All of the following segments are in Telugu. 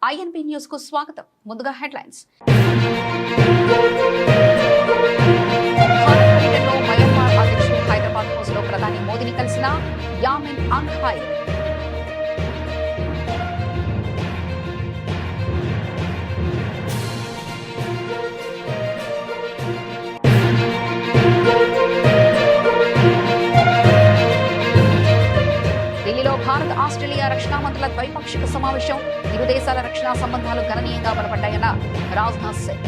ఐఎన్బి న్యూస్ కు స్వాగతం. ముందుగా హెడ్లైన్స్. మయన్మార్ అధ్యక్షుడు హైదరాబాద్ హౌస్ లో ప్రధాని మోదీని కలిసిన యామిన్ అంగ్ హై. ఢిల్లీలో భారత్ ఆస్ట్రేలియా రక్షణ మంత్రుల ద్వైపాక్షిక సమావేశం. ఇరు దేశాల రక్షణ సంబంధాలు గణనీయంగా బలపడ్డాయన్న రాజ్నాథ్ సింగ్.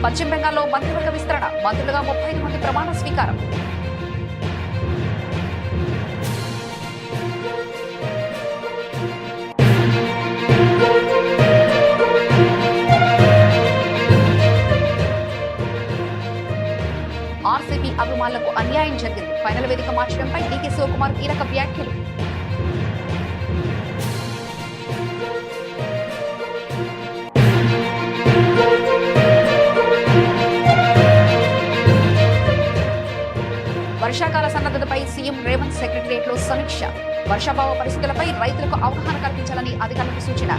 పశ్చిమ బెంగాల్లో మంత్రివర్గ విస్తరణ. మంత్రులుగా 35 మంది ప్రమాణ స్వీకారం. ఆర్సీబీ అభిమానులకు అన్యాయం జరిగింది. ఫైనల్ వేదిక మార్చడంపై డీకే శివకుమార్ కీలక వ్యాఖ్యలు. వర్షాకాల సన్నద్ధతపై సీఎం రేవంత్ సెక్రటరియట్ లో సమీక్ష. వర్షాభావ పరిస్థితులపై రైతులకు అవగాహన కల్పించాలని అధికారులకు సూచన.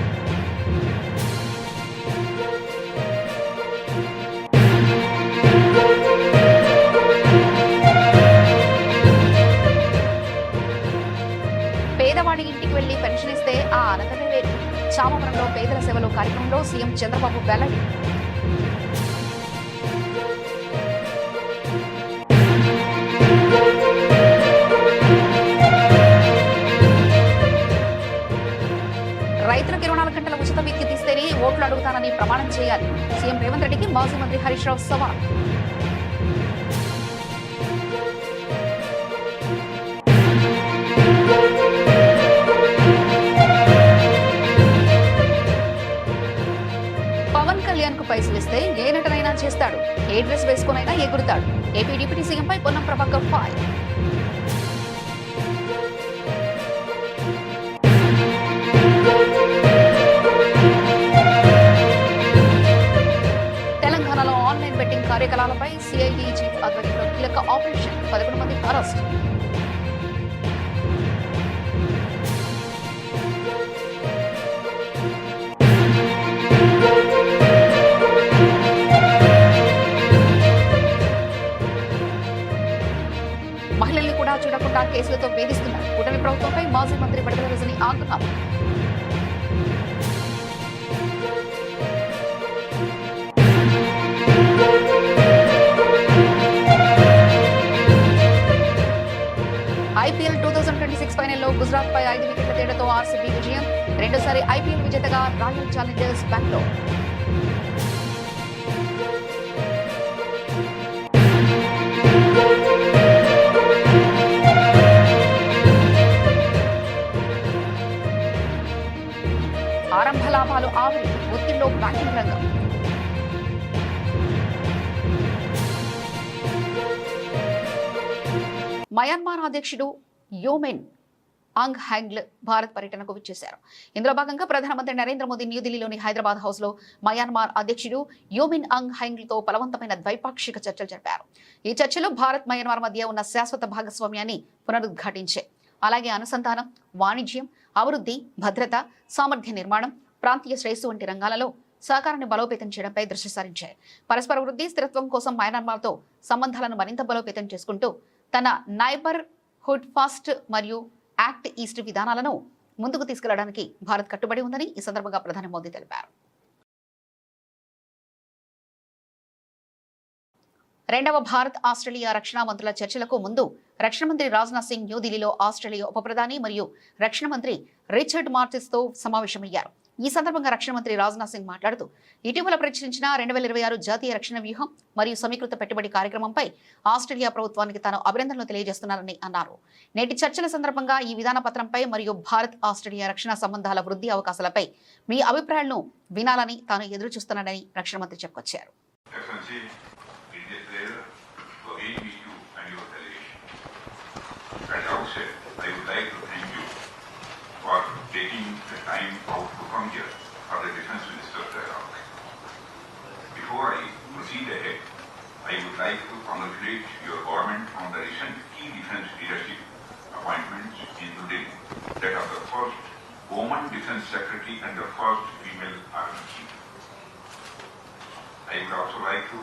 పేదవాడి ఇంటికి వెళ్లి పెన్షన్ ఇస్తే ఆ అనంతమే లేదు. చామవరంలో పేదల సేవలు కార్యక్రమంలో సీఎం చంద్రబాబు వెల్లడి. రైతులకు 24 గంటల ఉచిత విద్యుత్ ఇస్తేనే ఓట్లు అడుగుతానని ప్రమాణం చేయాలి. సీఎం రేవంత్ రెడ్డికి మాజీ మంత్రి హరీష్ రావు సవాల్. పవన్ కళ్యాణ్ కు పైసలు ఇస్తే ఏ నటనైనా చేస్తాడు. ఏ డ్రెస్ వేసుకునైనా ఎగురుతాడు. ఏపీ డిప్యూటీ సీఎంపై పొన్నం ప్రభాకర్ ఫైర్. తెలంగాణలో ఆన్లైన్ బెట్టింగ్ కార్యకలాపాలపై సిఐడి చీఫ్ ఆధ్వర్యంలో కీలక ఆపరేషన్. 11 మంది అరెస్ట్. మహిళల్ని కూడా చూడకుండా కేసులతో వేధిస్తున్నారు. కూటమి ప్రభుత్వంపై మాజీ మంత్రి బడగల రజని ఆగ్రహం. ఐపీఎల్ 2026 ఫైనల్లో గుజరాత్ పై 5 వికెట్ల తేడాతో ఆర్సీబీ విజయం. రెండోసారి ఐపీఎల్ విజేతగా రాయల్ ఛాలెంజర్స్ బెంగళూరు. ఆరంభ లాభాలు ఆవిరి. ఒత్తిడిలో బ్యాటింగ్ రంగం. మయన్మార్ అధ్యక్షుడు యామిన్ అంగ్ హైంగ్ భారత్ పర్యటనకు విచ్చేశారు. ఇందులో భాగంగా ప్రధానమంత్రి నరేంద్ర మోదీ న్యూఢిల్లీలోని హైదరాబాద్ హౌస్ లో మయన్మార్ అధ్యక్షుడు యామిన్ అంగ్ హైంగ్ తో బలవంతమైన ద్వైపాక్షిక చర్చలు జరిపారు. ఈ చర్చలు భారత్ మయన్మార్ మధ్య ఉన్న శాశ్వత భాగస్వామ్యాన్ని పునరుద్ఘాటించే, అలాగే అనుసంధానం, వాణిజ్యం, అభివృద్ధి, భద్రత, సామర్థ్య నిర్మాణం, ప్రాంతీయ శ్రేయస్సు వంటి రంగాలలో సహకారాన్ని బలోపేతం చేయడంపై దృష్టి సారించాయి. పరస్పర వృద్ధి, స్థిరత్వం కోసం మయన్మార్తో సంబంధాలను మరింత బలోపేతం చేసుకుంటూ తన నైబర్ హుడ్ ఫస్ట్ మరియు యాక్ట్ ఈస్ట్ విధానాలను ముందుకు తీసుకెళ్లడానికి భారత్ కట్టుబడి ఉందని ఈ సందర్భంగా ప్రధాని మోదీ తెలిపారు. రెండవ భారత్ ఆస్ట్రేలియా రక్షణ మంత్రుల చర్చలకు ముందు రక్షణ మంత్రి రాజ్నాథ్ సింగ్ న్యూఢిల్లీలో ఆస్ట్రేలియా ఉప ప్రధాని మరియు రక్షణ మంత్రి రిచర్డ్ మార్టిస్ తో సమావేశమయ్యారు. ఈ సందర్భంగా రక్షణ మంత్రి రాజ్నాథ్ సింగ్ మాట్లాడుతూ ఇటీవల ప్రచురించిన 2026 జాతీయ రక్షణ వ్యూహం మరియు సమీకృత పెట్టుబడి కార్యక్రమంపై ఆస్ట్రేలియా ప్రభుత్వానికి తాను అభినందనలు తెలియజేస్తున్నారని అన్నారు. నేటి చర్చల సందర్భంగా ఈ విధాన పత్రంపై మరియు భారత్ ఆస్ట్రేలియా రక్షణ సంబంధాల వృద్ధి అవకాశాలపై మీ అభిప్రాయాలను వినాలని తాను ఎదురు చూస్తున్నానని రక్షణ మంత్రి చెప్పుకొచ్చారు. taking the time out to come here for the Defence Minister's dialogue. congratulate your government on the recent key defense leadership appointments in New Delhi, that of the first woman defense secretary and the first female army chief. I would also like to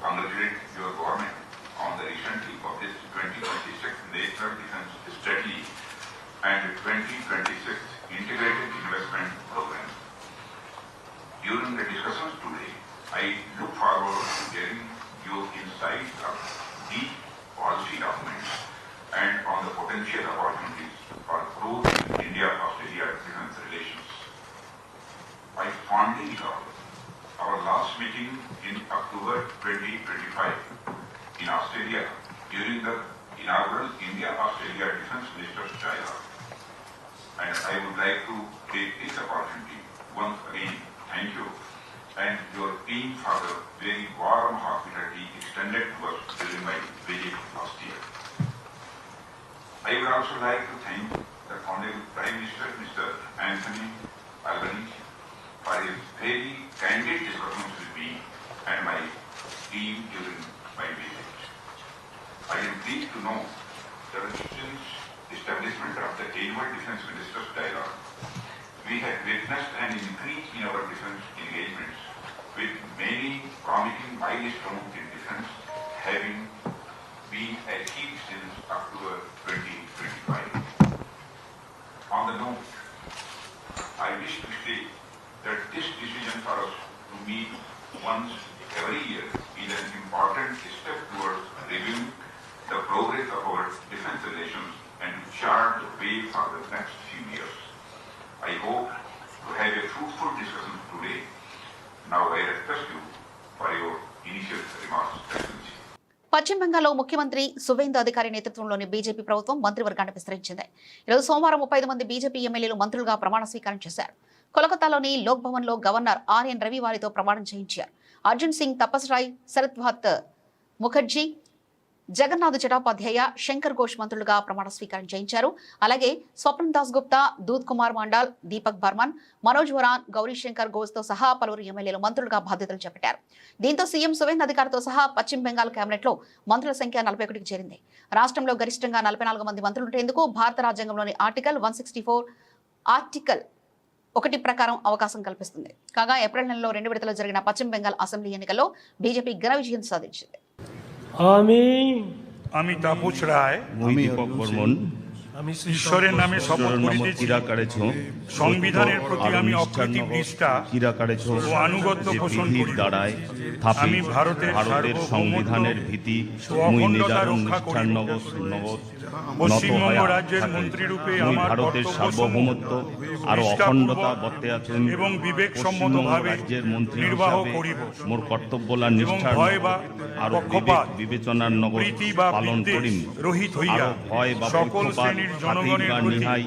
congratulate your government on the recently published 2026 National Defense Strategy and 2026 Integrated Investment Program. During the discussions today, I look forward to getting your insights of these policy documents and on the potential opportunities for growth in India-Australia defense relations. I fondly recall our last meeting in October 2025 in Australia during the inaugural India-Australia Defence Ministers Dialogue. And I would like to take this opportunity once again thank you and your team for the very warm hospitality extended to us during my visit last year. I would also like to thank the Honorable Prime Minister, Mr. Anthony Albanese, for his very candid discussions with me and my team during my visit. I am pleased to know that since establishment of the annual Defence Ministers Dialogue, we have witnessed an increase in our defence engagements, with many promising milestones in defence having been achieved since October 2025. On the note, I wish to state that this decision for us to meet once every year is an important step towards reviewing the progress of our defence relations and to chart the way for the next few years. I hope to have a fruitful discussion today. Now I request you for your initial remarks, Excellency. పశ్చిమ బెంగాల్లో ముఖ్యమంత్రి సువేందు అధికారి నేతృత్వంలోని బీజేపీ ప్రభుత్వం మంత్రివర్గాన్ని విస్తరించింది. ఈరోజు సోమవారం 35 మంది బీజేపీ ఎమ్మెల్యేలు మంత్రులుగా ప్రమాణ స్వీకారం చేశారు. కోలకతాలోని లోక్ భవన్ లో గవర్నర్ ఆర్ఎన్ రవి వారితో ప్రమాణం చేయించారు. అర్జున్ సింగ్ తపస్రాయ్, శరద్వాత్ ముఖర్జీ, జగన్నాథ్ చటోపాధ్యాయ, శంకర్ ఘోష్ మంత్రులుగా ప్రమాణ స్వీకారం చేయించారు. అలాగే స్వప్న్ దాస్ గుప్తా, దూద్ కుమార్ మండాల్, దీపక్ బర్మన్, మనోజ్ వరాన్, గౌరీశంకర్ ఘోష్ తో సహా పలువురు ఎమ్మెల్యేలు మంత్రులుగా బాధ్యతలు చేపట్టారు. దీంతో సీఎం సువేంద్ అధికారితో సహా పశ్చిమ బెంగాల్ కేబినెట్ లో మంత్రుల సంఖ్య 41కి చేరింది. రాష్ట్రంలో గరిష్టంగా 44 మంది మంత్రులుండేందుకు భారత రాజ్యాంగంలోని ఆర్టికల్ 164 ఆర్టికల్ 1 ప్రకారం అవకాశం కల్పిస్తుంది. కాగా ఏప్రిల్ నెలలో 2 విడతల్లో జరిగిన పశ్చిమ బెంగాల్ అసెంబ్లీ ఎన్నికల్లో బీజేపీ ఘన విజయం సాధించింది. আমি তাপস রায় দীপক বর্মন ঈশ্বরের নামে শপথ করিতেছি সংবিধানের প্রতি আমি অকৃতি নিষ্ঠা ও আনুগত্য পোষণ করি। আমি ভারতের সংবিধানের ভীতি অখণ্ডতা রক্ষা করিব। পশ্চিমবঙ্গ রাজ্যের মন্ত্রীরূপে আমার ভারতের সার্বভৌমত্ব আর অখণ্ডতা বর্তে আছেন এবং বিবেক সম্মতভাবে নির্বাহ করিব। মোর কর্তব্যলা নিষ্ঠার আর বিবেচনার নগর পালন করিম। রহিত হইয়া সকল শ্রেণীর জনগণের প্রতি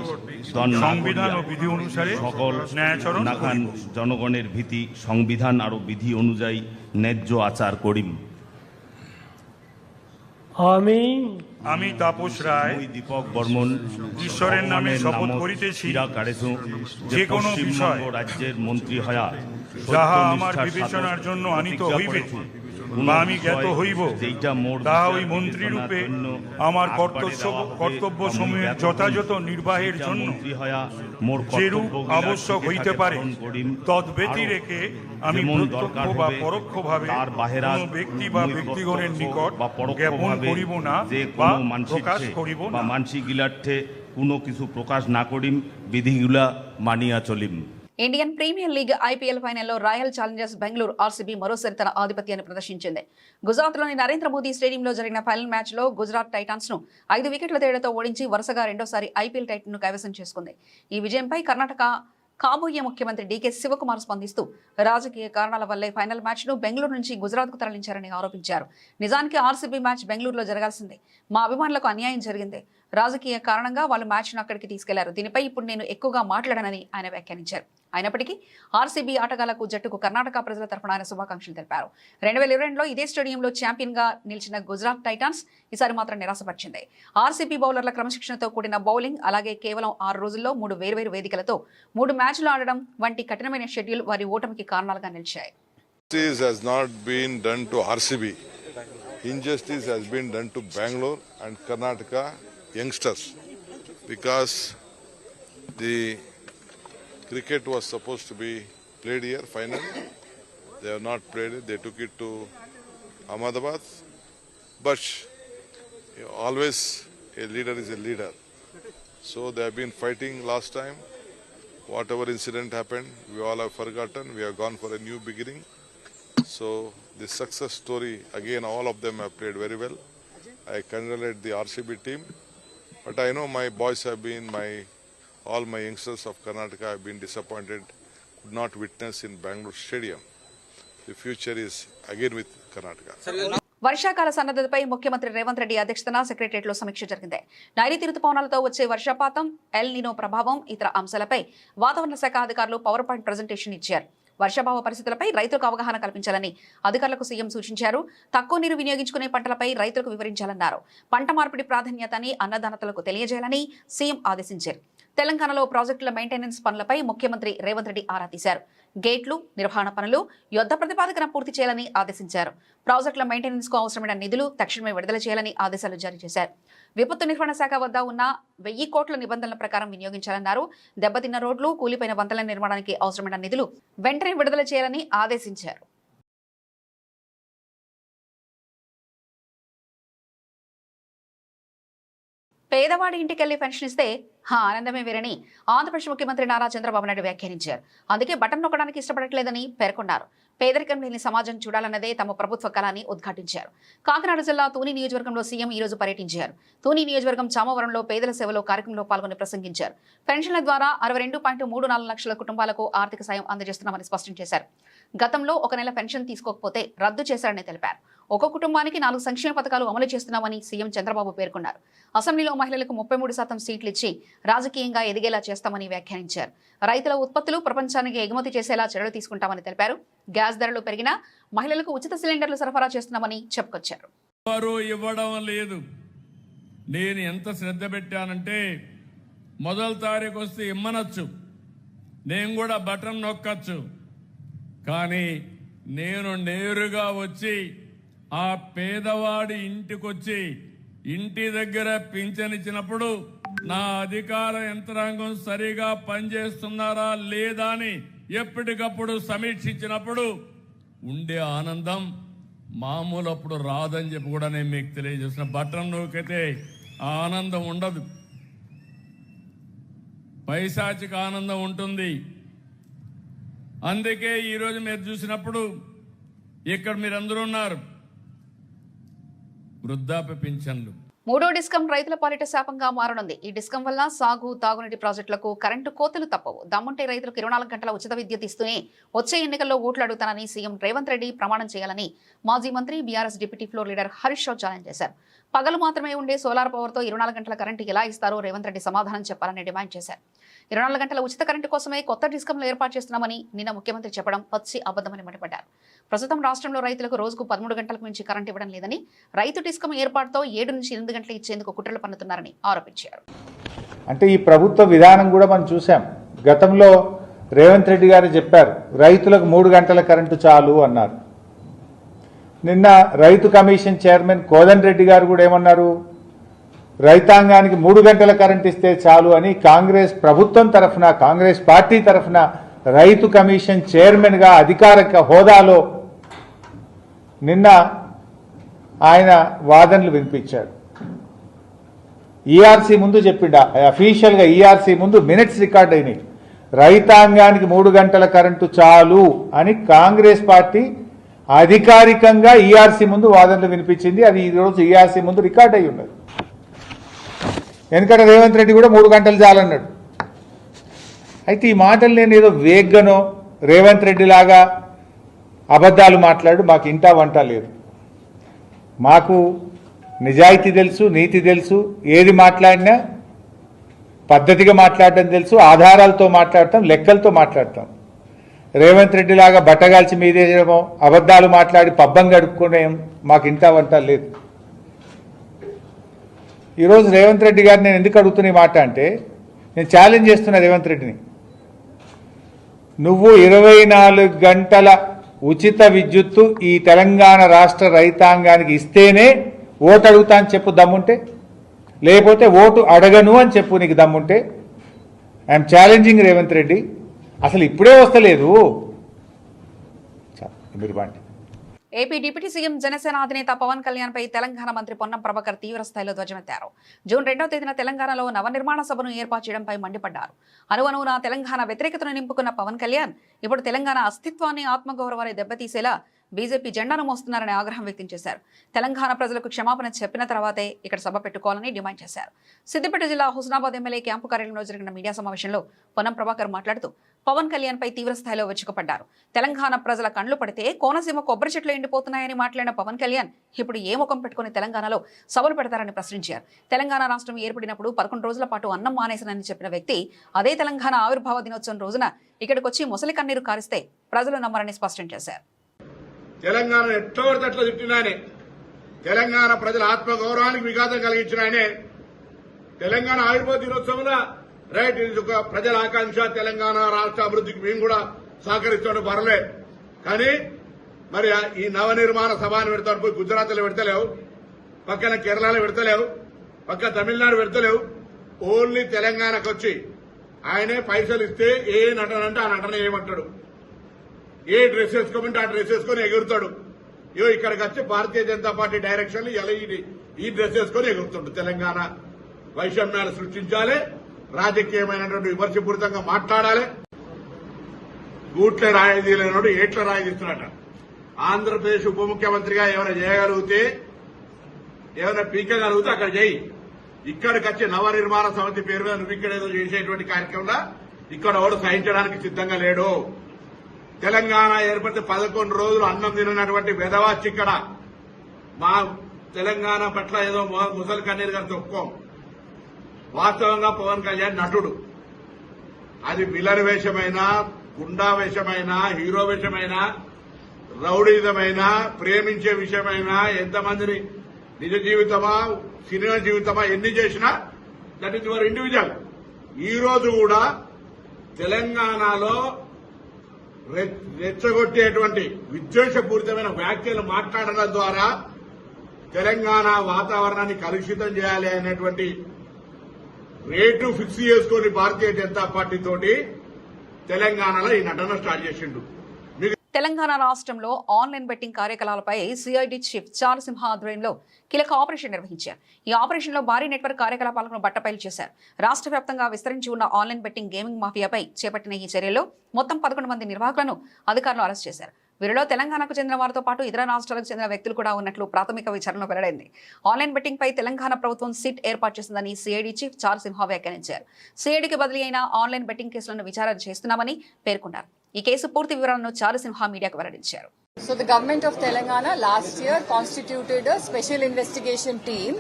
সংবিধান ও বিধি অনুসারে সকল ন্যায়াচরণ করিব। জনগণের ভীতি সংবিধান আর বিধি অনুযায়ী ন্যায্য আচার করিম। আমি তাপস রায় দীপক বর্মন ঈশ্বরের নামে শপথ করিতেছি যে কোনো বিষয় রাজ্যের মন্ত্রী হয়া যাহা আমার বিবেচনার জন্য আনিত হইবে বা আমি জ্ঞাত হইব, তাহা ওই মন্ত্রীরূপে আমার কর্তব্য সমূহের যথাযথ নির্বাহের জন্য যেরূপ আবশ্যক হইতে পারে তদ্ব্যতি রেখে আমি প্রত্যক্ষ বা পরোক্ষভাবে কোনো ব্যক্তি বা ব্যক্তিগণের নিকট জ্ঞাপন করিব না বা প্রকাশ করিব না। মানসিক গিলার্থে কোনো কিছু প্রকাশ না করিম, বিধিগুলা মানিয়া চলিম। ఇండియన్ ప్రీమియర్ లీగ్ ఐపీఎల్ ఫైనల్లో రాయల్ ఛాలెంజర్స్ బెంగళూరు ఆర్సీబీ మరోసారి తన ఆధిపత్యాన్ని ప్రదర్శించింది. గుజరాత్లోని నరేంద్ర మోదీ స్టేడియంలో జరిగిన ఫైనల్ మ్యాచ్లో గుజరాత్ టైటాన్స్ ను 5 వికెట్ల తేడాతో ఓడించి వరుసగా రెండోసారి ఐపీఎల్ టైటిల్ను కైవసం చేసుకుంది. ఈ విజయంపై కర్ణాటక కాబోయే ముఖ్యమంత్రి డీకే శివకుమార్ స్పందిస్తూ రాజకీయ కారణాల వల్లే ఫైనల్ మ్యాచ్ను బెంగళూరు నుంచి గుజరాత్కు తరలించారని ఆరోపించారు. నిజానికి ఆర్సీబీ మ్యాచ్ బెంగళూరులో జరగాల్సిందే. మా అభిమానులకు అన్యాయం జరిగింది. రాజకీయ కారణంగా వాళ్ళు మ్యాచ్ను అక్కడికి తీసుకెళ్లారు. దీనిపై ఇప్పుడు నేను ఎక్కువగా మాట్లాడనని ఆయన వ్యాఖ్యానించారు. అయినప్పటికీ ఆర్సీబీ ఆటగాళ్లకు జట్టుకు కర్ణాటక ప్రజల తరఫున ఆయన శుభాకాంక్షలు తెలిపారు. 2022లో ఇదే స్టేడియంలో ఛాంపియన్ గా నిలిచిన గుజరాత్ టైటాన్స్ ఈసారి మాత్రం నిరాశపరిచింది. ఆర్సీబీ బౌలర్ల క్రమశిక్షణతో కూడిన బౌలింగ్, అలాగే కేవలం 6 రోజుల్లో 3 వేర్వేరు వేదికలతో 3 మ్యాచ్లు ఆడడం వంటి కఠినమైన షెడ్యూల్ వారి ఓటమికి కారణాలుగా నిలిచాయి. Has not been done to RCB. injustice has been done to Bangalore and Karnataka youngsters because the cricket was supposed to be played here, final. They have not played it. They took it to Ahmedabad. But always a leader is a leader. So they have been fighting last time. Whatever incident happened, we all have forgotten. We have gone for a new beginning. So the success story, again, all of them have played very well. I congratulate the RCB team. But I know my boys have been, all my youngsters of Karnataka have been disappointed, could not witness in Bangalore Stadium. The future is again with Karnataka. వర్షాకాల సన్నద్ధతపై ముఖ్యమంత్రి రేవంత్ రెడ్డి అధ్యక్షతన సెక్రటరియట్లో సమీక్ష జరిగింది. నైరుతి రుతుపవనాలతో వచ్చే వర్షపాతం, ఎల్ నినో ప్రభావం, ఇతర అంశాలపై వాతావరణ శాఖ అధికారులు పవర్ పాయింట్ ప్రజెంటేషన్ ఇచ్చారు. వర్షాభావ పరిస్థితులపై రైతులకు అవగాహన కల్పించాలని అధికారులకు సీఎం సూచించారు. తక్కువ నీరు వినియోగించుకునే పంటలపై రైతులకు వివరించాలన్నారు. పంట మార్పిడి ప్రాధాన్యతని అన్నదాతలకు తెలియజేయాలని సీఎం ఆదేశించారు. తెలంగాణలో ప్రాజెక్టుల మెయింటెనెన్స్ పనులపై ముఖ్యమంత్రి రేవంత్ రెడ్డి ఆరా తీశారు. గేట్లు, నిర్వహణ పనులు యుద్ధ ప్రతిపాదకన పూర్తి చేయాలని ఆదేశించారు. ప్రాజెక్టుల మెయింటెనెన్స్ కు అవసరమైన నిధులు తక్షణమే విడుదల చేయాలని ఆదేశాలు జారీ చేశారు. విపత్తు నిర్వహణ శాఖ వద్ద ఉన్న 1000 కోట్ల నిబంధనల ప్రకారం వినియోగించాలన్నారు. దెబ్బతిన్న రోడ్లు, కూలిపోయిన వంతెనల నిర్మాణానికి అవసరమైన నిధులు వెంటనే విడుదల చేయాలని ఆదేశించారు. పేదవాడి ఇంటికెళ్లి పెన్షన్ ఇస్తే ఆనందమే వేరని ఆంధ్రప్రదేశ్ ముఖ్యమంత్రి నారా చంద్రబాబు నాయుడు వ్యాఖ్యానించారు. అందుకే బటన్ నొక్కడానికి ఇష్టపడట్లేదని పేర్కొన్నారు. పేదరికం లేని సమాజం చూడాలన్నదే తమ ప్రభుత్వ కళని ఉద్ఘాటించారు. కాకినాడ జిల్లా తూని నియోజకవర్గంలో సీఎం ఈ రోజు పర్యటించారు. తూని నియోజకవర్గం చామవరంలో పేదల సేవలో కార్యక్రమంలో పాల్గొని ప్రసంగించారు. పెన్షన్ల ద్వారా 62.34 లక్షల కుటుంబాలకు ఆర్థిక సాయం అందజేస్తున్నామని స్పష్టం చేశారు. గతంలో ఒక నెల పెన్షన్ తీసుకోకపోతే రద్దు చేశారని తెలిపారు. ఒక కుటుంబానికి 4 సంక్షేమ పథకాలు అమలు చేస్తున్నామని సీఎం చంద్రబాబు పేర్కొన్నారు. అసెంబ్లీలో మహిళలకు 33% సీట్లు ఇచ్చి రాజకీయంగా ఎదిగేలా చేస్తామని వ్యాఖ్యానించారు. రైతుల ఉత్పత్తులు ప్రపంచానికి ఎగుమతి చేసేలా చర్యలు తీసుకుంటామని తెలిపారు. గ్యాస్ ధరలు పెరిగినా మహిళలకు ఉచిత సిలిండర్లు సరఫరా చేస్తున్నామని చెప్పుకొచ్చారు. ఇవ్వడం లేదు. నేను ఎంత శ్రద్ధ పెట్టానంటే మొదటి తారీఖు వస్తే ఇమ్మనొచ్చు, నేను కూడా బటన్ నొక్కచ్చు. కానీ నేను నేరుగా వచ్చి ఆ పేదవాడి ఇంటికొచ్చి ఇంటి దగ్గర పింఛనిచ్చినప్పుడు నా అధికార యంత్రాంగం సరిగా పనిచేస్తున్నారా లేదా అని ఎప్పటికప్పుడు సమీక్షించినప్పుడు ఉండే ఆనందం మామూలు అప్పుడు రాదని చెప్పి కూడా నేను మీకు తెలియజేసిన. బటన్ నొక్కితే ఆనందం ఉండదు, పైశాచిక ఆనందం ఉంటుంది. అందుకే ఈరోజు మీరు చూసినప్పుడు ఇక్కడ మీరందరూ ఉన్నారు. వృద్ధాప్య పింఛన్లు 3వ డిస్కం రైతుల పాలిట శాపంగా మారనుంది. ఈ డిస్కం వల్ల సాగు, తాగునీటి ప్రాజెక్టులకు కరెంటు కోతలు తప్పవు. దమ్ముంటే రైతులకు 24 గంటల ఉచిత విద్యుత్ ఇస్తూనే వచ్చే ఎన్నికల్లో ఓట్లు అడుగుతానని సీఎం రేవంత్ రెడ్డి ప్రమాణం చేయాలని మాజీ మంత్రి BRS deputy floor leader Harish Rao challenge చేశారు. పగలు మాత్రమే ఉండే సోలార్ పవర్తో 24 గంటల కరెంటు ఎలా ఇస్తారో రేవంత్ రెడ్డి సమాధానం చెప్పాలని డిమాండ్ చేశారు. 24 గంటల ఉచిత కరెంటు కోసమే కొత్త డిస్కంలు ఏర్పాటు చేస్తున్నామని నిన్న ముఖ్యమంత్రి చెప్పడం పచ్చి అబద్ధమని మండిపడ్డారు. ప్రస్తుతం రాష్ట్రంలో రైతులకు రోజుకు 13 గంటలకు మించి కరెంటు ఇవ్వడం లేదని, రైతు డిస్కం ఏర్పాటుతో 7 నుంచి 8 గంటలు ఇచ్చేందుకు కుట్రలు పన్నుతున్నారని ఆరోపించారు. అంటే ఈ ప్రభుత్వ విధానం కూడా మనం చూసాం. గతంలో రేవంత్ రెడ్డి గారు చెప్పారు రైతులకు 3 గంటల కరెంటు చాలు అన్నారు. నిన్న రైతు కమిషన్ చైర్మన్ కోదండ రెడ్డి గారు కూడా ఏమన్నారు, రైతాంగానికి 3 గంటల కరెంట్ ఇస్తే చాలు అని కాంగ్రెస్ ప్రభుత్వం తరఫున, కాంగ్రెస్ పార్టీ తరఫున రైతు కమిషన్ చైర్మన్గా అధికారిక హోదాలో నిన్న ఆయన వాదనలు వినిపించాడు. ఈఆర్సీ ముందు చెప్పిండా, అఫీషియల్గా ఈఆర్సీ ముందు మినిట్స్ రికార్డ్ అయినాయి. రైతాంగానికి 3 గంటల కరెంటు చాలు అని కాంగ్రెస్ పార్టీ అధికారికంగా ఈఆర్సీ ముందు వాదనలు వినిపించింది. అది ఈరోజు ఈఆర్సీ ముందు రికార్డ్ అయి ఉన్నది. ఎందుకంటే రేవంత్ రెడ్డి కూడా 3 గంటలు చాలన్నాడు. అయితే ఈ మాటలు నేను ఏదో వేగ్గనో రేవంత్ రెడ్డి లాగా అబద్ధాలు మాట్లాడు మాకు ఇంటా వంట లేదు. మాకు నిజాయితీ తెలుసు, నీతి తెలుసు, ఏది మాట్లాడినా పద్ధతిగా మాట్లాడటం తెలుసు, ఆధారాలతో మాట్లాడతాం, లెక్కలతో మాట్లాడతాం. రేవంత్ రెడ్డి లాగా బట్టగాల్చి మీదేయడమో అబద్ధాలు మాట్లాడి పబ్బం గడుపుకునే మాకు ఇంటా వంట లేదు. ఈరోజు రేవంత్ రెడ్డి గారిని నేను ఎందుకు అడుగుతున్న ఈ మాట అంటే, నేను ఛాలెంజ్ చేస్తున్నా రేవంత్ రెడ్డిని, నువ్వు 24 గంటల ఉచిత విద్యుత్తు ఈ తెలంగాణ రాష్ట్ర రైతాంగానికి ఇస్తేనే ఓటు అడుగుతా అని చెప్పు దమ్ముంటే, లేకపోతే ఓటు అడగను అని చెప్పు నీకు దమ్ముంటే. I'm challenging Revanth Reddy. అసలు ఇప్పుడే వస్తలేదు మీరు బాండి. ఏపీ డిప్యూటీ సీఎం జనసేన అధినేత పవన్ కళ్యాణ్ పై తెలంగాణ మంత్రి పొన్నం ప్రభాకర్ తీవ్ర స్థాయిలో ధ్వజమెత్తారు. జూన్ 2వ తేదీన తెలంగాణలో నవనిర్మాణ సభను ఏర్పాటు చేయడంపై మండిపడ్డారు. అణువణువున తెలంగాణ వ్యతిరేకతను నింపుకున్న పవన్ కళ్యాణ్ ఇప్పుడు తెలంగాణ అస్తిత్వాన్ని ఆత్మగౌరవాన్ని దెబ్బతీసేలా బీజేపీ జెండాను మోస్తున్నారని ఆగ్రహం వ్యక్తం చేశారు. తెలంగాణ ప్రజలకు క్షమాపణ చెప్పిన తర్వాతే ఇక్కడ సభ పెట్టుకోవాలని డిమాండ్ చేశారు. సిద్దిపేట జిల్లా హుస్నాబాద్ ఎమ్మెల్యే క్యాంపు కార్యాలయంలో జరిగిన మీడియా సమావేశంలో పొన్నం ప్రభాకర్ మాట్లాడుతూ పవన్ కళ్యాణ్ పై తీవ్ర స్థాయిలో విరుచుకుపడ్డారు. తెలంగాణ ప్రజల కండ్లు పడితే కోనసీమ కొబ్బరి చెట్లు ఎండిపోతున్నాయని మాట్లాడిన పవన్ కళ్యాణ్ ఇప్పుడు ఏ ముఖం పెట్టుకుని తెలంగాణలో సభలు పెడతారని ప్రశ్నించారు. తెలంగాణ రాష్ట్రం ఏర్పడినప్పుడు 11 రోజుల పాటు అన్నం మానేసనని చెప్పిన వ్యక్తి అదే తెలంగాణ ఆవిర్భావ దినోత్సవం రోజున ఇక్కడికి వచ్చి ముసలి కన్నీరు కారిస్తే ప్రజలు నమ్మరని స్పష్టం చేశారు. తెలంగాణ ఎట్లా పడితే అట్లా తిట్టినాయనే, తెలంగాణ ప్రజల ఆత్మగౌరవానికి విఘాతం కలిగించిన ఆయనే. తెలంగాణ ఆవిర్భావ దినోత్సవంలో రైట్, ఇది ఒక ప్రజల ఆకాంక్ష, తెలంగాణ రాష్ట్ర అభివృద్ధికి మేము కూడా సహకరిస్తాడు పర్లే. కానీ మరి ఈ నవనిర్మాణ సభను పెడతాడు పోయి గుజరాత్లో పెడతలేవు, పక్కన కేరళలో పెడతలేవు, పక్క తమిళనాడు పెడతలేవు. ఓన్లీ తెలంగాణకు వచ్చి ఆయనే పైసలు ఇస్తే ఏ నటన అంటే ఆ నటన ఏమంటాడు, ఏ డ్రెస్ వేసుకోమంటే ఆ డ్రెస్ వేసుకొని ఎగురుతాడు. ఇక్కడికి వచ్చి భారతీయ జనతా పార్టీ డైరెక్షన్ ఈ డ్రెస్ వేసుకొని ఎగురుతాడు. తెలంగాణ వైషమ్యాలు సృష్టించాలి, రాజకీయమైనటువంటి విమర్శపూరితంగా మాట్లాడాలి. గూట్ల రాయి లేనోడు ఏట్ల రాయి తీస్తున్నట. ఆంధ్రప్రదేశ్ ఉప ముఖ్యమంత్రిగా ఏమైనా చేయగలిగితే, ఏమైనా పీకగలిగితే అక్కడ చేయి. ఇక్కడికి వచ్చి నవనిర్మాణ సమితి పేరు మీద నువ్వు ఇక్కడ ఏదో చేసేటువంటి కార్యక్రమంలో ఇక్కడ ఎవడు సహించడానికి సిద్ధంగా లేడు. తెలంగాణ ఏర్పడితే 11 రోజులు అన్నం తినటువంటి వెధవాచి ఇక్కడ మా తెలంగాణ పట్ల ఏదో ముసలి కన్నీరు గారు తొక్కుకోం. వాస్తవంగా పవన్ కళ్యాణ్ నటుడు. అది విలన్ వేషమైనా, గుండా వేషమైనా, హీరో వేషమైనా, రౌడీజమైనా, ప్రేమించే విషయమైనా, ఎంతమందిని నిజ జీవితమా సినిమా జీవితమా ఎన్ని చేసినా దట్ ఈస్ యువర్ ఇండివిజువల్. ఈ రోజు కూడా తెలంగాణలో రెచ్చగొట్టేటువంటి విద్వేషపూరితమైన వ్యాఖ్యలు మాట్లాడడం ద్వారా తెలంగాణ వాతావరణాన్ని కలుషితం చేయాలి అనేటువంటి రేటు ఫిక్స్ చేసుకుని భారతీయ జనతా పార్టీ తోటి తెలంగాణలో ఈ నటన స్టార్ట్ చేసిండు. తెలంగాణ రాష్ట్రంలో ఆన్లైన్ బెట్టింగ్ కార్యకలాపాలపై సిఐడి చీఫ్ చారుసింహ ఆధ్వర్యంలో కీలక ఆపరేషన్ నిర్వహించారు. ఈ ఆపరేషన్లో భారీ నెట్వర్క్ కార్యకలాపాలను బట్టబయలు చేశారు. రాష్ట్ర వ్యాప్తంగా విస్తరించి ఉన్న ఆన్లైన్ బెట్టింగ్ గేమింగ్ మాఫియాపై చేపట్టిన ఈ చర్యల్లో మొత్తం 11 మంది నిర్వాహకులను అధికారులు అరెస్ట్ చేశారు. వీరిలో తెలంగాణకు చెందిన వారితో పాటు ఇతర రాష్ట్రాలకు చెందిన వ్యక్తులు కూడా ఉన్నట్లు ప్రాథమిక విచారణలో వెల్లడైంది. ఆన్లైన్ బెట్టింగ్ పై తెలంగాణ ప్రభుత్వం సిట్ ఏర్పాటు చేసిందని సిఐడి చీఫ్ చారుసింహ వ్యాఖ్యానించారు. సిఐడికి బదిలీ అయిన ఆన్లైన్ బెట్టింగ్ కేసులను విచారణ చేస్తున్నామని పేర్కొన్నారు. ఈ కేసు పూర్తి వివరాలను చారుసింహ మీడియాకు వెల్లడించారు. So the government of Telangana last year constituted a special investigation team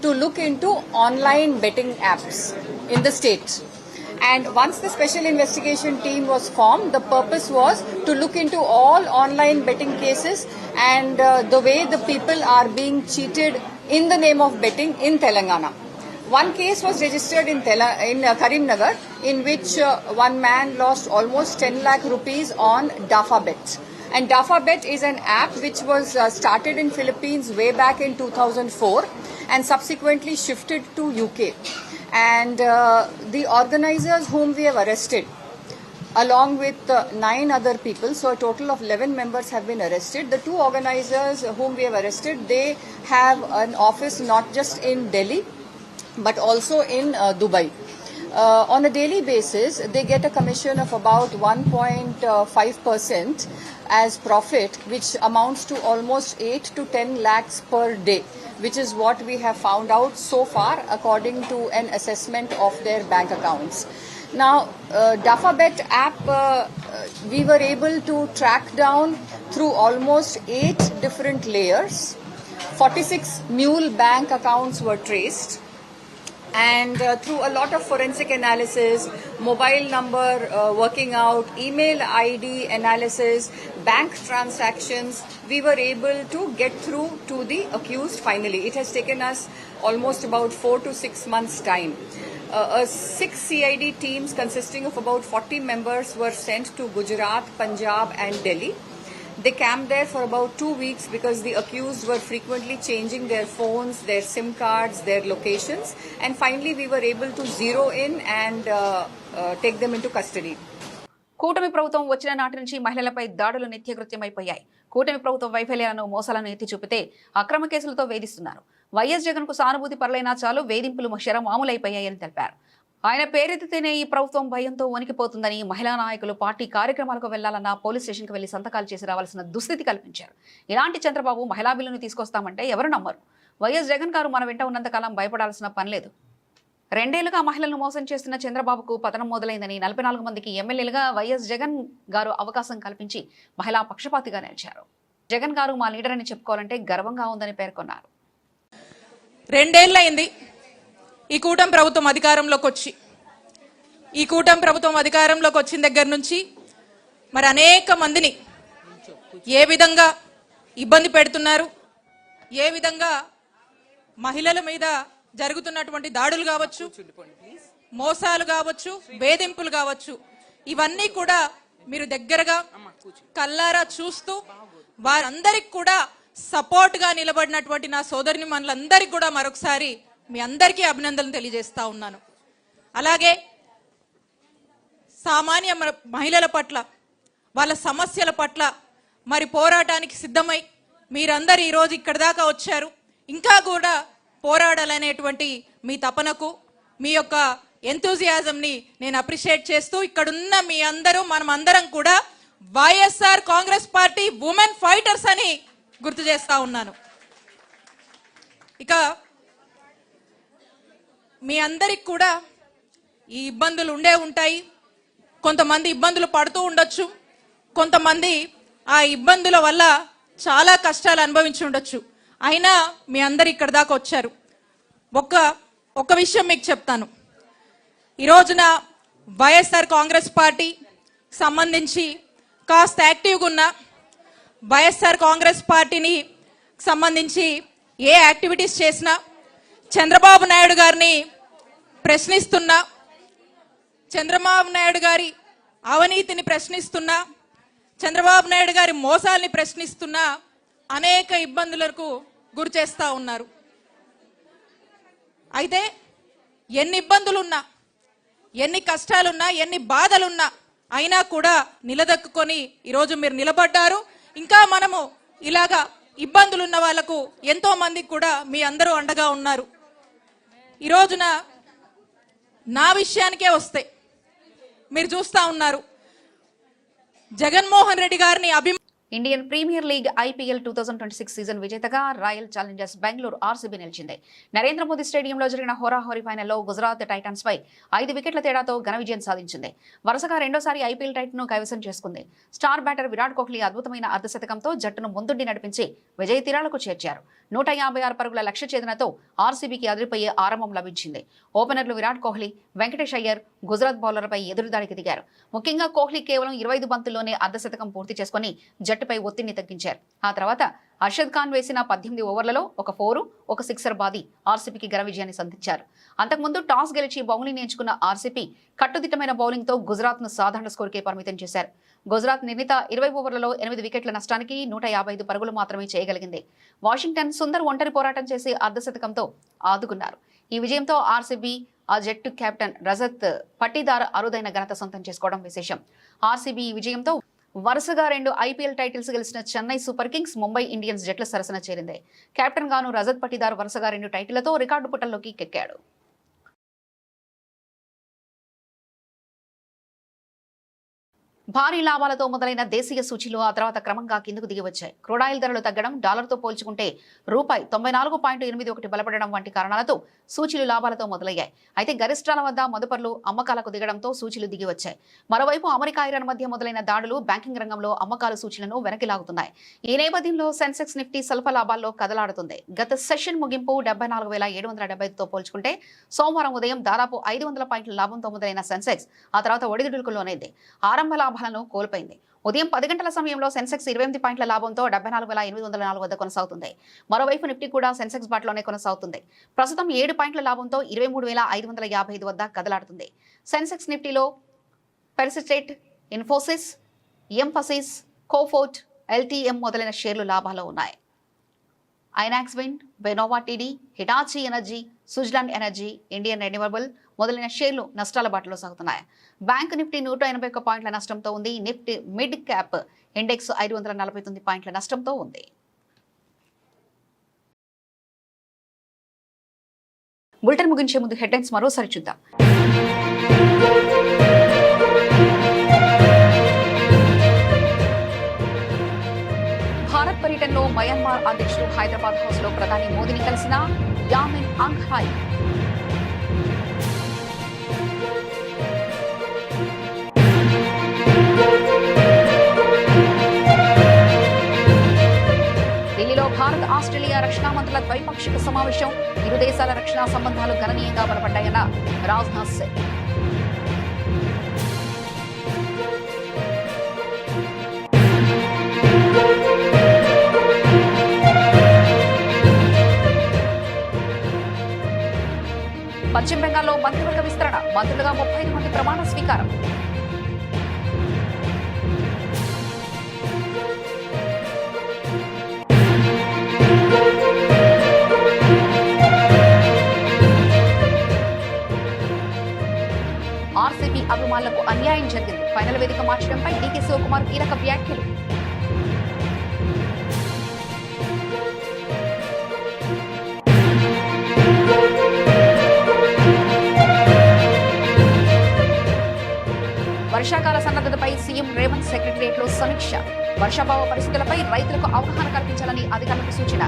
to look into online betting apps in the state. And once the special investigation team was formed, the purpose was to look into all online betting cases and the way the people are being cheated in the name of betting in Telangana. One case was registered in Karimnagar in which one man lost almost 10 lakh rupees on DafaBet. And DafaBet is an app which was started in Philippines way back in 2004 and subsequently shifted to UK. And the organizers whom we have arrested along with 9 other people, so a total of 11 members have been arrested. The 2 organizers whom we have arrested, they have an office not just in Delhi but also in Dubai. On a daily basis, they get a commission of about 1.5% as profit, which amounts to almost 8 to 10 lakhs per day, which is what we have found out so far according to an assessment of their bank accounts. Now, DafaBet app, we were able to track down through almost 8 different layers. 46 mule bank accounts were traced. And through a lot of forensic analysis, mobile number working out, email ID analysis, bank transactions, we were able to get through to the accused finally. It has taken us almost about 4 to 6 months' time. 6 CID teams consisting of about 40 members were sent to Gujarat, Punjab and Delhi. They camped there for about 2 weeks because the accused were frequently changing their phones, their SIM cards, their locations, and finally we were able to zero in and take them into custody. కూటమి ప్రభుత్వం వచ్చిన నాటి నుంచి మహిళలపై దాడులు నిత్యకృత్యమైపోయాయి. కూటమి ప్రభుత్వ వైఫల్యాలను మోసాలను ఎత్తి చూపితే అక్రమ కేసులతో వేధిస్తున్నారు. వైఎస్ జగన్ కు సానుభూతి పరులైనా చాలు వేధింపులు మామూలైపోయాయని తెలిపారు. ఆయన పేరెత్తితేనే ఈ ప్రభుత్వం భయంతో వణికిపోతుందని, మహిళా నాయకులు పార్టీ కార్యక్రమాలకు వెళ్లాలన్నా పోలీస్ స్టేషన్కి వెళ్లి సంతకాలు చేసి రావాల్సిన దుస్థితి కల్పించారు. ఇలాంటి చంద్రబాబు మహిళా బిల్లును తీసుకొస్తామంటే ఎవరు నమ్మరు. వైఎస్ జగన్ గారు మన వెంట ఉన్నంతకాలం భయపడాల్సిన పని లేదు. 2 ఏళ్లుగా మహిళలను మోసం చేస్తున్న చంద్రబాబుకు పతనం మొదలైందని 44 మందికి ఎమ్మెల్యేలుగా వైఎస్ జగన్ గారు అవకాశం కల్పించి మహిళా పక్షపాతిగా నిలిచారు. జగన్ గారు మా లీడర్ అని చెప్పుకోవాలంటే గర్వంగా ఉందని పేర్కొన్నారు. 2 ఏళ్లైంది ఈ కూటమి ప్రభుత్వం అధికారంలోకి వచ్చి. ఈ కూటమి ప్రభుత్వం అధికారంలోకి వచ్చిన దగ్గర నుంచి మరి అనేక మందిని ఏ విధంగా ఇబ్బంది పెడుతున్నారు, ఏ విధంగా మహిళల మీద జరుగుతున్నటువంటి దాడులు కావచ్చు, మోసాలు కావచ్చు, వేధింపులు కావచ్చు, ఇవన్నీ కూడా మీరు దగ్గరగా కల్లారా చూస్తూ వారందరికి కూడా సపోర్ట్ గా నిలబడినటువంటి నా సోదరిని మనలందరికీ కూడా మరొకసారి మీ అందరికీ అభినందనలు తెలియజేస్తా ఉన్నాను. అలాగే సామాన్య మహిళల పట్ల, వాళ్ళ సమస్యల పట్ల మరి పోరాటానికి సిద్ధమై మీరందరూ ఈరోజు ఇక్కడ దాకా వచ్చారు. ఇంకా కూడా పోరాడాలనేటువంటి మీ తపనకు, మీ యొక్క ఎంతూజియాజంని నేను అప్రిషియేట్ చేస్తూ ఇక్కడున్న మీ అందరూ మనమందరం కూడా YSR Congress party women fighters అని గుర్తు చేస్తా ఉన్నాను. ఇక మీ అందరికి కూడా ఈ ఇబ్బందులు ఉంటాయి. కొంతమంది ఇబ్బందులు పడుతూ ఉండొచ్చు, కొంతమంది ఆ ఇబ్బందుల వల్ల చాలా కష్టాలు అనుభవించి ఉండొచ్చు. అయినా మీ అందరు ఇక్కడ దాకా వచ్చారు. ఒక విషయం మీకు చెప్తాను. ఈ రోజున వైఎస్ఆర్ కాంగ్రెస్ పార్టీ సంబంధించి కాస్త యాక్టివ్గా ఉన్న, వైఎస్ఆర్ కాంగ్రెస్ పార్టీని సంబంధించి ఏ యాక్టివిటీస్ చేసినా, చంద్రబాబు నాయుడు గారిని ప్రశ్నిస్తున్నా, చంద్రబాబు నాయుడు గారి అవినీతిని ప్రశ్నిస్తున్నా, చంద్రబాబు నాయుడు గారి మోసాల్ని ప్రశ్నిస్తున్నా అనేక ఇబ్బందులకు గురి చేస్తూ ఉన్నారు. అయితే ఎన్ని ఇబ్బందులున్నా, ఎన్ని కష్టాలున్నా, ఎన్ని బాధలున్నా అయినా కూడా నిలదొక్కుని ఈరోజు మీరు నిలబడ్డారు. ఇంకా మనము ఇలాగా ఇబ్బందులున్న వాళ్లకు ఎంతో మందికి కూడా మీ అందరూ అండగా ఉన్నారు. ఈ రోజున నా విషయానికే వస్తే మీరు చూస్తా ఉన్నారు, జగన్మోహన్ రెడ్డి గారిని Indian Premier League IPL 2026 season విజేతగా రాయల్ ఛాలెంజర్స్ బెంగళూరు ఆర్సీబీ నిలిచింది. నరేంద్ర మోదీ స్టేడియంలో జరిగిన హోరాహోరీ ఫైనల్లో గుజరాత్ టైటన్స్ పై 5 వికెట్ల తేడాతో ఘన విజయం సాధించింది. వరుసగా రెండోసారి ఐపీఎల్ టైటిల్ను కైవసం చేసుకుంది. స్టార్ బ్యాటర్ విరాట్ కోహ్లీ అద్భుతమైన అర్ధశతకంతో జట్టును ముందుండి నడిపించి విజయ తీరాలకు చేర్చారు. 156 పరుగుల లక్ష్య ఛేదనతో ఆర్సీబీకి అదిరిపోయే ఆరంభం లభించింది. ఓపెనర్లు విరాట్ కోహ్లీ, వెంకటేష్ అయ్యర్ గుజరాత్ బౌలర్లపై ఎదురుదాడికి దిగారు. ముఖ్యంగా కోహ్లీ కేవలం 25 బంతుల్లోనే అర్ధశతకం పూర్తి చేసుకుని జట్టుపై ఒత్తిడిని తగ్గించారు. ఆ తర్వాత అర్షద్ ఖాన్ వేసిన 18 ఓవర్లలో ఒక 4, ఒక 6 బాది ఆర్సీబీకి ఘన విజయాన్ని సాధించారు. అంతకుముందు టాస్ గెలిచి బౌలింగ్ ఎంచుకున్న ఆర్సీబీ కట్టుదిట్టమైన బౌలింగ్తో గుజరాత్ను సాధారణ స్కోర్కే పరిమితం చేశారు. గుజరాత్ నిర్ణీత 20 ఓవర్లలో 8 వికెట్ల నష్టానికి 155 పరుగులు మాత్రమే చేయగలిగింది. వాషింగ్టన్ సుందర్ ఒంటరి పోరాటం చేసి అర్ధశతకంతో ఆదుకున్నారు. ఈ విజయంతో ఆర్సీబీ ఆ జట్టు కెప్టెన్ రజత్ పట్టిదార్ అరుదైన ఘనత సొంతం చేసుకోవడం విశేషం. ఆర్సీబీ ఈ విజయంతో వరుసగా 2 ఐపీఎల్ టైటిల్స్ గెలిచిన Chennai super Kings, Mumbai Indians జట్ల సరసన చేరింది. కెప్టెన్ గాను రజత్ పట్టిదార్ వరుసగా 2 టైటిళ్లతో రికార్డు పుటల్లోకి కెక్కాడు. భారీ లాభాలతో మొదలైన దేశీయ సూచీలు ఆ తర్వాత క్రమంగా కిందకు దిగి వచ్చాయి. క్రూడాయిల్ ధరలు తగ్గడం, డాలర్తో పోల్చుకుంటే రూపాయి 94.81 బలపడడం వంటి కారణాలతో సూచీలు లాభాలతో మొదలయ్యాయి. అయితే గరిష్టాల వద్ద మదుపర్లు అమ్మకాలకు దిగడంతో సూచీలు దిగి వచ్చాయి. మరోవైపు అమెరికా ఇరాన్ మధ్య మొదలైన దాడులు బ్యాంకింగ్ రంగంలో అమ్మకాల సూచీలను వెనక్కి లాగుతున్నాయి. ఈ నేపథ్యంలో సెన్సెక్స్ నిఫ్టీ స్వల్ప లాభాల్లో కదలాడుతుంది. గత సెషన్ ముగింపు 74,775తో పోల్చుకుంటే సోమవారం ఉదయం దాదాపు 500 పాయింట్ల లాభంతో మొదలైన సెన్సెక్స్ ఆ తర్వాత ఒడిదుడుకులకు లోనైంది. ఆరంభ లాభాలను కోల్పోయింది. ఉదయం 10 గంటల సమయంలో సెన్సెక్స్ 28 పాయింట్ల లాభంతో 74,804 వద్ద కొనసాగుతుంది. మరోవైపు నిఫ్టీ కూడా సెన్సెక్స్ బాటలోనే కొనసాగుతుంది. ప్రస్తుతం 7 పాయింట్ల లాభంతో 23,555 వద్ద కదలాడుతుంది. సెన్సెక్స్ నిఫ్టీలో పెర్సిస్టేట్, ఇన్ఫోసిస్, ఎంఫసిస్, కోఫోర్ట్, LTM మొదలైన షేర్లు లాభాల్లో ఉన్నాయి. ఐనాక్స్ విండ్, బెనోవా TD, Hitachi energy, Suzlon energy, Indian renewable మొదలైన షేర్లు నష్టాల బాటలో సాగుతున్నాయి. బ్యాంక్ నిఫ్టీ 181 పాయింట్ల నష్టంతో ఉంది. నిఫ్టీ మిడ్ క్యాప్ ఇండెక్స్ 549 పాయింట్ల నష్టంతో ఉంది. బులెటిన్ ముగించే ముందు హెడ్లైన్స్ మరోసారి చూద్దాం. భారత్ పర్యటనలో మయన్మార్ అధ్యక్షుడు హైదరాబాద్ హౌస్ లో ప్రధాని మోదీని కలిసిన యామిన్ అంగ్ హ్యాంగ్. ఢిల్లీలో భారత్ ఆస్ట్రేలియా రక్షణ మంత్రుల ద్వైపాక్షిక సమావేశం. ఇరు దేశాల రక్షణ సంబంధాలు గణనీయంగా బలపడ్డాయన్న రాజ్నాథ్ సింగ్. పశ్చిమ బెంగాల్లో మంత్రివర్గ విస్తరణ. మంత్రులుగా 35 మంది ప్రమాణ స్వీకారం. ఆర్సీబీ అభిమానులకు అన్యాయం జరిగింది. ఫైనల్ వేదిక మార్చడంపై డీకే శివకుమార్ కీలక వ్యాఖ్యలు. వర్షాకాల సన్నద్ధతపై సీఎం రేవంత్ సెక్రటరియట్లో సమీక్ష. వర్షాభావ పరిస్థితులపై రైతులకు అవగాహన కల్పించాలని అధికారులకు సూచన.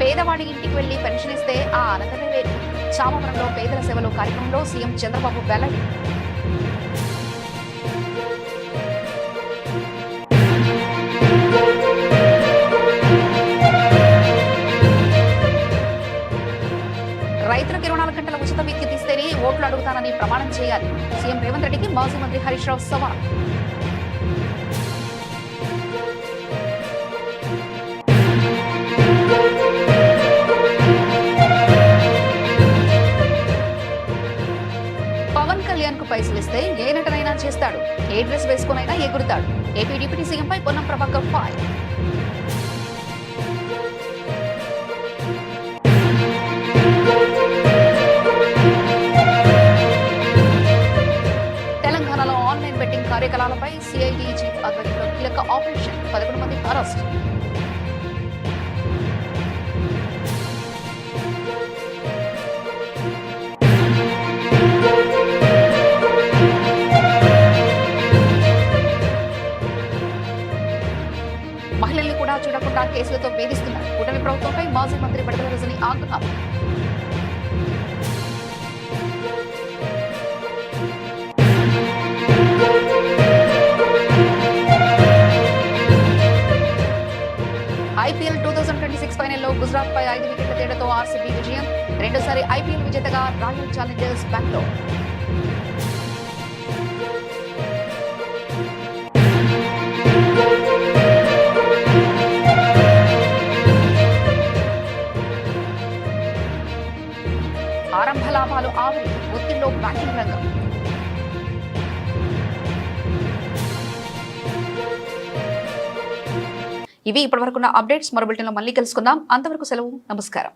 పేదవాడి ఇంటికి వెళ్లి పెన్షన్ ఇస్తే ఆ ఆనందమే వేరు. చామవరంలో పేదల సేవలు కార్యక్రమంలో సీఎం చంద్రబాబు వెల్లడి. రైతులకు 24 గంటల ఉచిత విద్యుత్ ఇస్తేనే ఓట్లు అడుగుతానని ప్రమాణం చేయాలి. సీఎం రేవంత్ రెడ్డికి మాజీ మంత్రి హరీష్ రావు సవాల్. పవన్ కళ్యాణ్ కు పైసలిస్తే ఏ నటనైనా చేస్తాడు. ఏ డ్రెస్ వేసుకునైనా ఎగురుతాడు. ఏపీ డిప్యూటీ సీఎంపై పొన్నం ప్రభాకర్ ఫైర్. తెలంగాణలో ఆన్లైన్ బెట్టింగ్ కార్యకలాపాలపై సిఐడి చీఫ్ ఆధ్వర్యంలో కీలక ఆపరేషన్. 11 మంది అరెస్ట్. మహిళల్ని కూడా చూడకుండా కేసులతో వేధిస్తున్నారు. కూటమి ప్రభుత్వంపై మాజీ మంత్రి బడదల రజని ఆగ్రహం. ఐపీఎల్ 2026 ఫైనల్లో గుజరాత్ పై 5 వికెట్ల తేడాతో ఆర్సీబీ విజయం. రెండోసారి ఐపీఎల్ విజేతగా రాయల్ ఛాలెంజర్స్ బెంగళూరు. ఆరంభ లాభాలు ఆవిరి. ఒత్తిడిలో బ్యాంకింగ్ రంగం. ఇవి ఇప్పటివరకున్న అప్డేట్స్. మరో బులెటిన్లో మళ్ళీ కలుసుకుందాం. అంతవరకు సెలవు. నమస్కారం.